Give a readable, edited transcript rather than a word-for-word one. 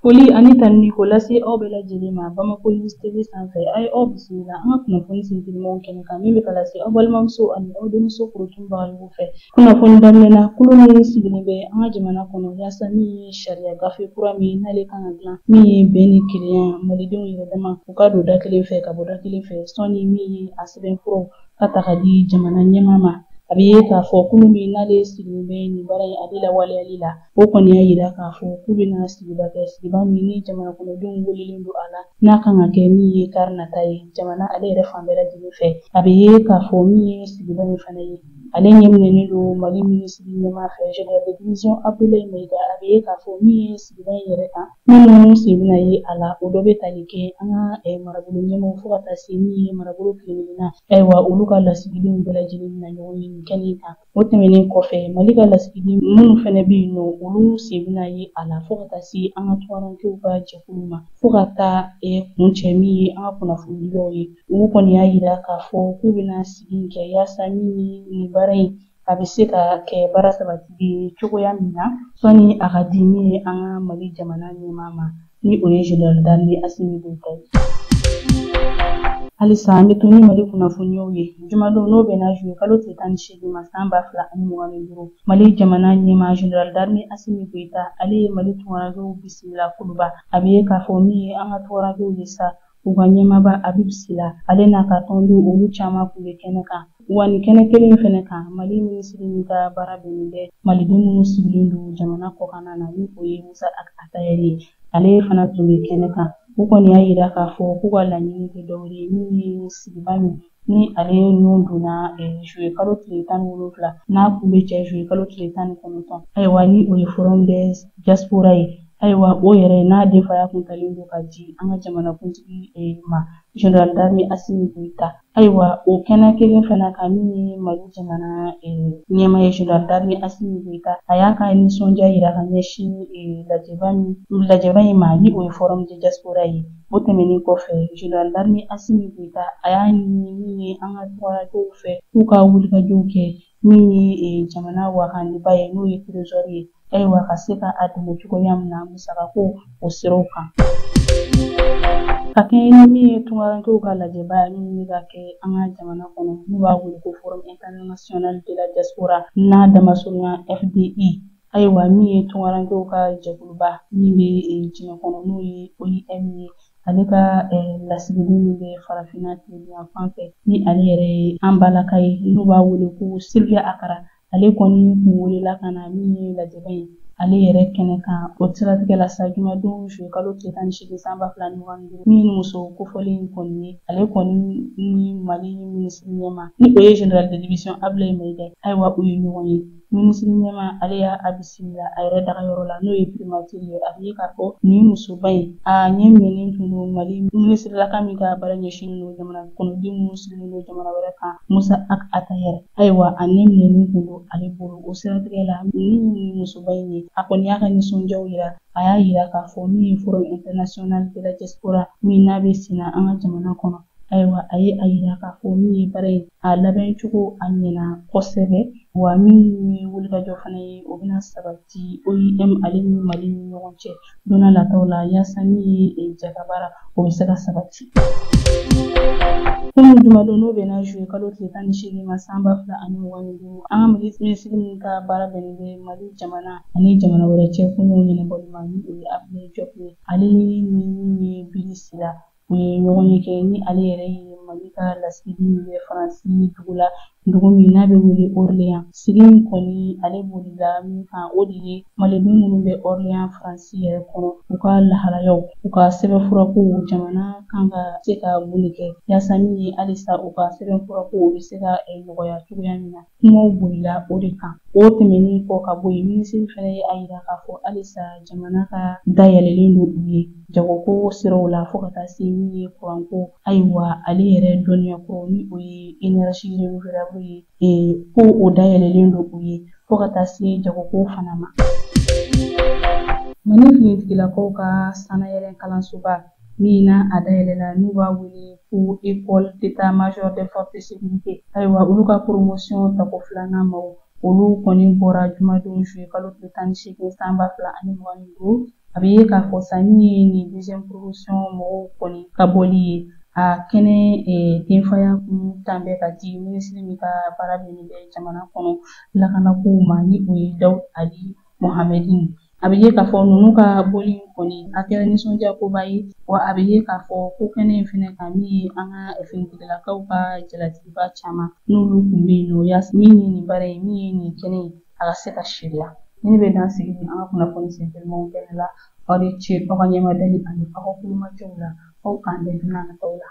Foli ani tanni ko lase aw bɛɛ lajɛlen ma Bamako News TV sanfɛ a ye aw bisimila an ka kunnafoni sindimanw kɛnɛ kan min bɛ ka lase aw balimamuso ani aw denmuso forotunbagaliw fɛ. Kunnafoni daminɛ na kulu min sigilen bɛ an ka jamana kɔnɔ yaasa min ye sariya gafe kura min n'ale kan ka dilan min ye bɛn ni kelenya malidenw yɛrɛ dama u ka don da kelen fɛ ka bɔ da kelen fɛ sɔnni min ye a sɛbɛnfuraw ka ta ka di jamana ɲɛmaa ma. A bɛ ye k'a fɔ kulu min n'ale sigilen bɛ nin baara in ale lawaleyali la o kɔni y'a yira k'a fɔ k'u bɛna sigiba kɛ sigiba min ni jamana kɔnɔdenw welelen don a la n'a kan ka kɛ min ye kari nata ye jamana ale yɛrɛ fan bɛɛ lajɛlen fɛ. A bɛ ye k'a fɔ min ye sigiba in fana ye ale ɲɛminɛnen don Mali minisiri ɲɛmaa fɛ Général de division Abdoulaye Mayiga. A bɛ ye k'a fɔ min ye sigiba in yɛrɛ kan minnu sen bɛna ye a la o dɔ bɛ tali kɛ an ka marabolo ɲɛmaaw fo ka taa se min ye marabolo kelen-kelenna ayiwa olu ka lasigidenw bɛɛ lajɛlen bɛna ɲɔgɔn ye nin kɛnɛ kan. O tɛmɛnen kɔfɛ Mali ka lasigiden minnu fana bɛ yen nɔ olu sen bɛna ye a la fo ka taa se an ka tunkarankew ka jɛkulu ma fo ka taa kuncɛ min ye an ka kunnafonidilaw ye olu kɔni y'a yira k'a fɔ k'u bɛna sigi kɛ yaasa min ye nin baara in a bɛ se ka kɛ baara sabatilen ye cogoya min na sɔnni a ka di min ye an ka Mali jamana ɲɛmaa ma ni o ye Général d'Armée Assimi Goïta ye. Halisa an bɛ to ni Mali kunnafoniyaw ye jumadon n'o bɛnna juye kalo tile 18 ma san 2025 Mali jamana ɲɛmaa Général d'Armée Assimi Goïta ale ye Mali tunkarankew bisimila kuluba a bɛ ye k'a fɔ min ye an ka tunkarankew ye sa u ka ɲɛmaaba Abibu Sila ale n'a ka tɔndenw olu caman tun bɛ kɛnɛ kan wa nin kɛnɛ kelen in fana kan Mali minisiri min ka baara bɛnnen bɛ maliden minnu sigilen don jamana kɔkan na ni o ye Musa Atayɛri ye ale fana tun bɛ kɛnɛ kan. U kɔni y'a yira k'a fɔ k'u ka laɲini tɛ dɔwɛrɛ ye min ye sigiba min ni ale nun donna juye kalo tile 17 n'a kun bɛ cɛ juye kalo tile 19 ayiwa ni o ye Forum des Diaspora ye ayiwa o yɛrɛ n'a denfaya kun talen don ka di an ka jamanakuntigi ma Général d'Armée Assimi Goïta ayiwa o kɛnɛ kelen fana kan min ye Mali jamana ɲɛmaa ye Général d'Armée Assimi Goïta a y'a ka nisɔndiya yira ka ɲɛsin lajɛba in ma ni o ye Forum des Diaspora ye. O tɛmɛnen kɔfɛ Général d'Armée Assimi Goïta a y'a ɲini min ye an ka tunkarankew fɛ k'u ka wulikajɔw kɛ min ye jamana wakandiba ye n'o ye trésor ye ayiwa ka se ka a dɛmɛ cogoya min na musakako o siraw kan. Ka kɛɲɛ ni min ye tunkarankew ka lajɛba ye min bɛ ka kɛ an ka jamana kɔnɔ n'u b'a wele ko Forum International de la Diaspora n'a damasurunya FDI ayiwa min ye tunkarankew ka jɛkuluba min bɛ diɲɛ kɔnɔ n'o ye OIM ye ale ka lasigiden min bɛ farafinna tilebinyan fan fɛ ni ale yɛrɛ ye an balaka ye n'u b'a wele ko Sylvia Akara ale kɔni kun welela ka na min ye lajɛba in ale yɛrɛ kɛnɛ kan o siratigɛ la sa jumadon juye kalo tile 18 san 2025 min muso kofɔlen in kɔni ye ale kɔni ni Mali minisiri ɲɛmaa ni o ye Général de division Abdoulaye Mayiga ayiwa u ye ɲɔgɔn ye minisiri ɲɛmaa ale y'a bisimila a yɛrɛ dagayɔrɔ la n'o ye primature ye a bɛ ye k'a fɔ nin musoba in a ɲɛminɛnen tun don Mali minisirlaka min ka baara ɲɛsinnen don jamana kɔnɔden minnu sigilen don jamana wɛrɛ kan Musa Atayɛri ayiwa a ɲɛminɛnen tun don ale bolo o siratigɛ la nin musoba in ye a kɔni y'a ka nisɔndiyaw yira a y'a yira k'a fɔ min ye Forum International de la Diaspora min n'a bɛ sen na an ka jamana kɔnɔ ayiwa a ye a yira k'a fɔ min ye baara in a labɛn cogo a ɲɛna kosɛbɛ wa min ye wulikajɔ fana ye o bɛna sabati OIM ale ni Mali ni ɲɔgɔn cɛ don n'a nataw la yaasa min ye jatabaara o bɛ se ka sabati. Kunun jumadon n'o bɛnna juye kalo tile 18 ma san 2025 an ka Mali minisiri min ka baara bɛnnen bɛ Mali jamana ani jamana wɛrɛ cɛ kunun ɲɛnabɔli ma ni o ye Abdoulaye Diop ye ale ni min ye Bili Sila u ye ɲɔgɔn ye kɛ ni ale yɛrɛ ye Mali ka lasigiden min bɛ Faransi dugu la dugu min n'a bɛ wele Orléans sigi in kɔni ale bolila min kan o de ye maliden minnu bɛ Orléans Faransi yɛrɛ kɔnɔ u ka lahalayaw u ka sɛbɛnfurakow jamana kan ka se ka mun de kɛ yaasa min ye halisa u ka sɛbɛnfurakow bɛ se ka nɔgɔya cogoya min na kumaw bolila o de kan. O tɛmɛnen kɔ ka bɔ yen minisiri fana ye a yira k'a fɔ halisa jamana ka dayɛlɛlen don u ye jagoko siraw la fo ka taa se min ye kuranko ayiwa ale yɛrɛ dɔnniyakɔrɔ ni o ye énergie renouvelable ye ko o dayɛlɛlen don u ye fo ka taa se jagoko fana ma. Mali finitigilakaw ka sanayɛlɛ kalansoba min na a dayɛlɛla n'u b'a wele ko École d'état-major des forces de sécurité ayiwa olu ka promotion tako filanan ma olu kɔni bɔra jumadon juye kalo tile 18 san 2025 a bɛ ye k'a fɔ sa min ye nin deuxième promotion mɔgɔw kɔni ka bɔli ye a kɛnɛ denfaya kun tan bɛ ka di minisiri min ka baara bɛnnen bɛ jamana kɔnɔ lakanakow ma ni o ye Dawud Ali Mohamɛdi. A bɛ ye k'a fɔ ninnu ka bɔli kɔni a kɛra nisɔndiyakoba ye wa a bɛ ye k'a fɔ ko kɛnɛ in fɛnɛ kan min ye an ka finitigilakaw ka jalatigiba caman n'olu kun bɛ yen nɔ min ye nin baara ye min ye nin kɛnɛ ye a ka se ka sariya. Ni bɛ dan sigi an ka kunnafoni senfɛmaw kɛnɛ la aw de ce aw ka ɲɛma dali ani aw ka kulomajɔw la aw k'an bɛn dunan nataw la.